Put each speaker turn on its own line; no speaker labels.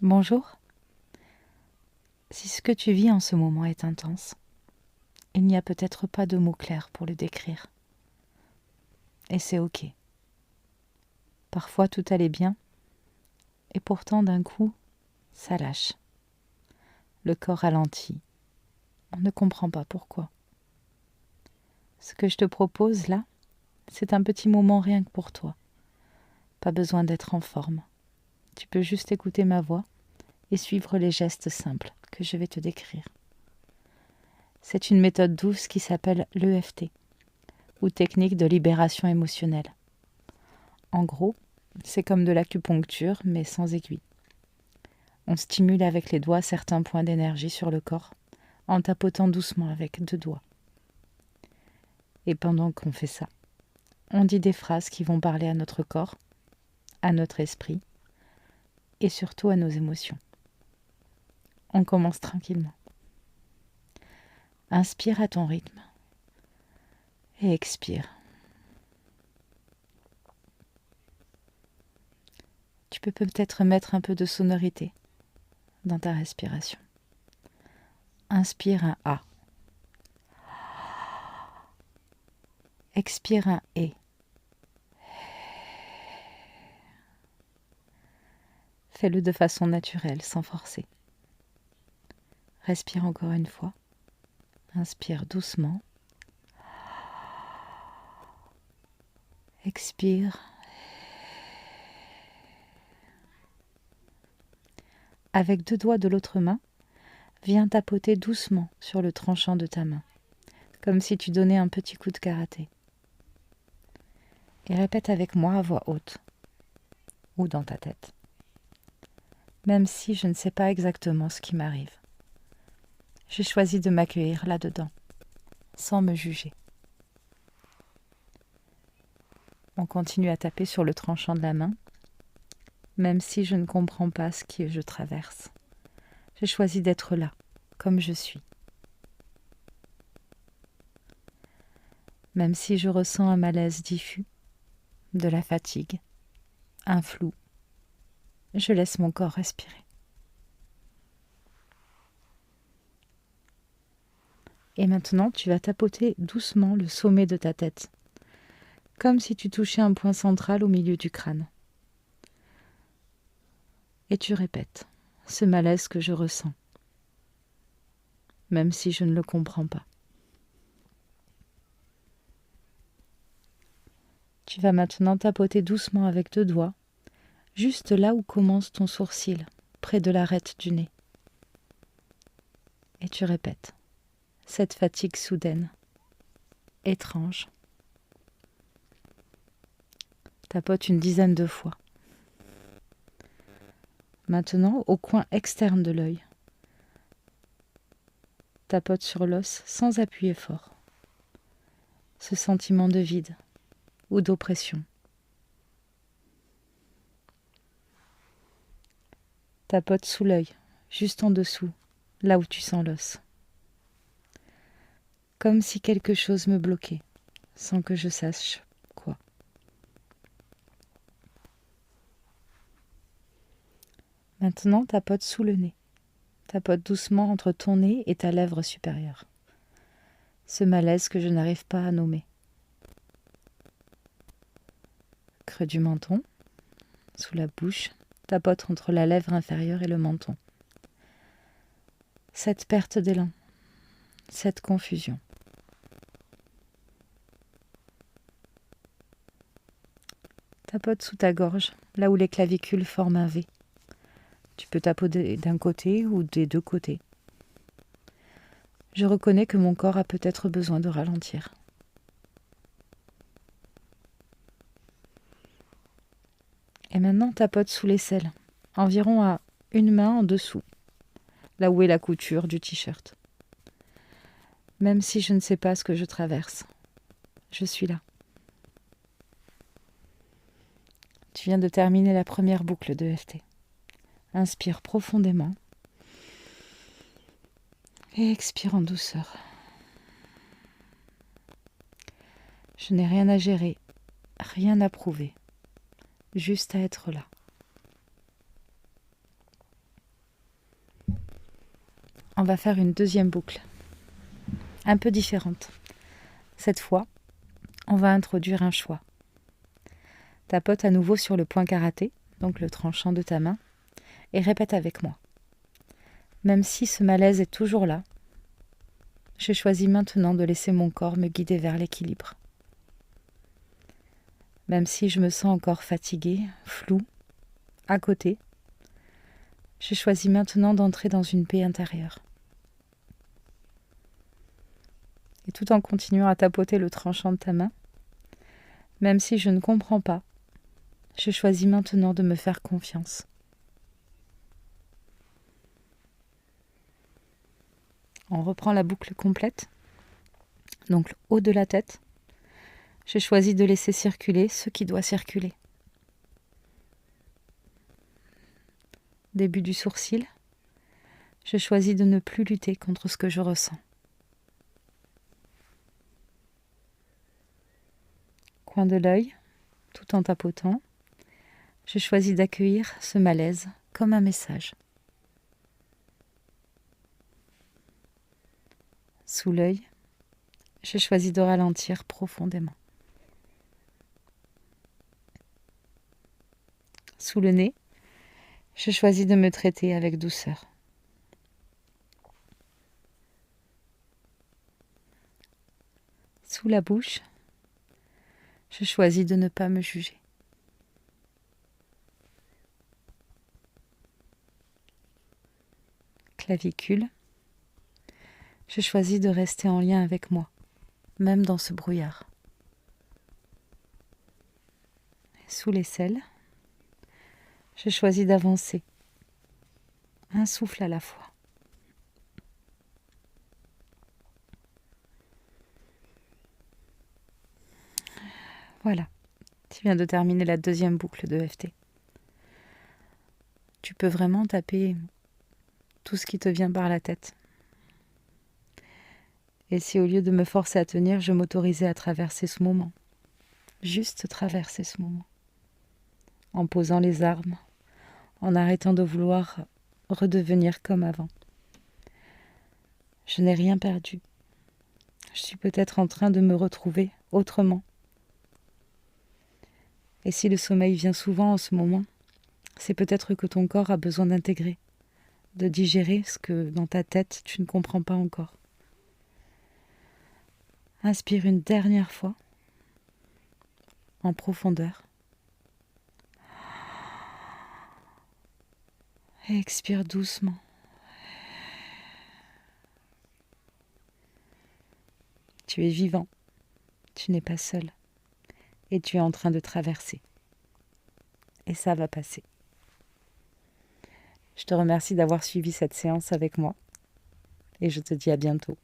Bonjour. Si ce que tu vis en ce moment est intense, il n'y a peut-être pas de mots clairs pour le décrire. Et c'est ok. Parfois tout allait bien, et pourtant d'un coup, ça lâche. Le corps ralentit. On ne comprend pas pourquoi. Ce que je te propose là, c'est un petit moment rien que pour toi. Pas besoin d'être en forme. Tu peux juste écouter ma voix et suivre les gestes simples que je vais te décrire. C'est une méthode douce qui s'appelle l'EFT, ou technique de libération émotionnelle. En gros, c'est comme de l'acupuncture, mais sans aiguille. On stimule avec les doigts certains points d'énergie sur le corps, en tapotant doucement avec 2 doigts. Et pendant qu'on fait ça, on dit des phrases qui vont parler à notre corps, à notre esprit, et surtout à nos émotions. On commence tranquillement. Inspire à ton rythme et expire. Tu peux peut-être mettre un peu de sonorité dans ta respiration. Inspire un A. Expire un E. Fais-le de façon naturelle, sans forcer. Respire encore une fois. Inspire doucement. Expire. Avec 2 doigts de l'autre main, viens tapoter doucement sur le tranchant de ta main, comme si tu donnais un petit coup de karaté. Et répète avec moi à voix haute, ou dans ta tête. Même si je ne sais pas exactement ce qui m'arrive, j'ai choisi de m'accueillir là-dedans, sans me juger. On continue à taper sur le tranchant de la main, même si je ne comprends pas ce que je traverse. J'ai choisi d'être là, comme je suis. Même si je ressens un malaise diffus, de la fatigue, un flou, je laisse mon corps respirer. Et maintenant, tu vas tapoter doucement le sommet de ta tête, comme si tu touchais un point central au milieu du crâne. Et tu répètes ce malaise que je ressens, même si je ne le comprends pas. Tu vas maintenant tapoter doucement avec 2 doigts, juste là où commence ton sourcil, près de l'arête du nez. Et tu répètes cette fatigue soudaine, étrange. Tapote une dizaine de fois. Maintenant, au coin externe de l'œil, tapote sur l'os sans appuyer fort. Ce sentiment de vide ou d'oppression. Tapote sous l'œil, juste en dessous, là où tu sens l'os. Comme si quelque chose me bloquait, sans que je sache quoi. Maintenant, tapote sous le nez. Tapote doucement entre ton nez et ta lèvre supérieure. Ce malaise que je n'arrive pas à nommer. Creux du menton, sous la bouche, tapote entre la lèvre inférieure et le menton. Cette perte d'élan, cette confusion. Tapote sous ta gorge, là où les clavicules forment un V. Tu peux tapoter d'un côté ou des 2 côtés. Je reconnais que mon corps a peut-être besoin de ralentir. Et maintenant, tapote sous l'aisselle, environ à une main en dessous, là où est la couture du t-shirt. Même si je ne sais pas ce que je traverse, je suis là. Tu viens de terminer la première boucle de FT. Inspire profondément et expire en douceur. Je n'ai rien à gérer, rien à prouver, juste à être là. on va faire une deuxième boucle, un peu différente. Cette fois, on va introduire un choix. Tapote à nouveau sur le point karaté, donc le tranchant de ta main, et répète avec moi. Même si ce malaise est toujours là, je choisis maintenant de laisser mon corps me guider vers l'équilibre. Même si je me sens encore fatiguée, floue, à côté, je choisis maintenant d'entrer dans une paix intérieure. Et tout en continuant à tapoter le tranchant de ta main, même si je ne comprends pas, je choisis maintenant de me faire confiance. On reprend la boucle complète, donc le haut de la tête. Je choisis de laisser circuler ce qui doit circuler. Début du sourcil, je choisis de ne plus lutter contre ce que je ressens. Coin de l'œil, tout en tapotant, je choisis d'accueillir ce malaise comme un message. Sous l'œil, je choisis de ralentir profondément. Sous le nez, je choisis de me traiter avec douceur. Sous la bouche, je choisis de ne pas me juger. Clavicule, je choisis de rester en lien avec moi, même dans ce brouillard. Sous l'aisselle, je choisis d'avancer, un souffle à la fois. Voilà, tu viens de terminer la deuxième boucle de EFT. Tu peux vraiment taper tout ce qui te vient par la tête. Et si au lieu de me forcer à tenir, je m'autorisais à traverser ce moment, juste traverser ce moment, en posant les armes, en arrêtant de vouloir redevenir comme avant. Je n'ai rien perdu. Je suis peut-être en train de me retrouver autrement. Et si le sommeil vient souvent en ce moment, c'est peut-être que ton corps a besoin d'intégrer, de digérer ce que dans ta tête tu ne comprends pas encore. Inspire une dernière fois, en profondeur. Et expire doucement. Tu es vivant, tu n'es pas seul, et tu es en train de traverser. Et ça va passer. Je te remercie d'avoir suivi cette séance avec moi, et je te dis à bientôt.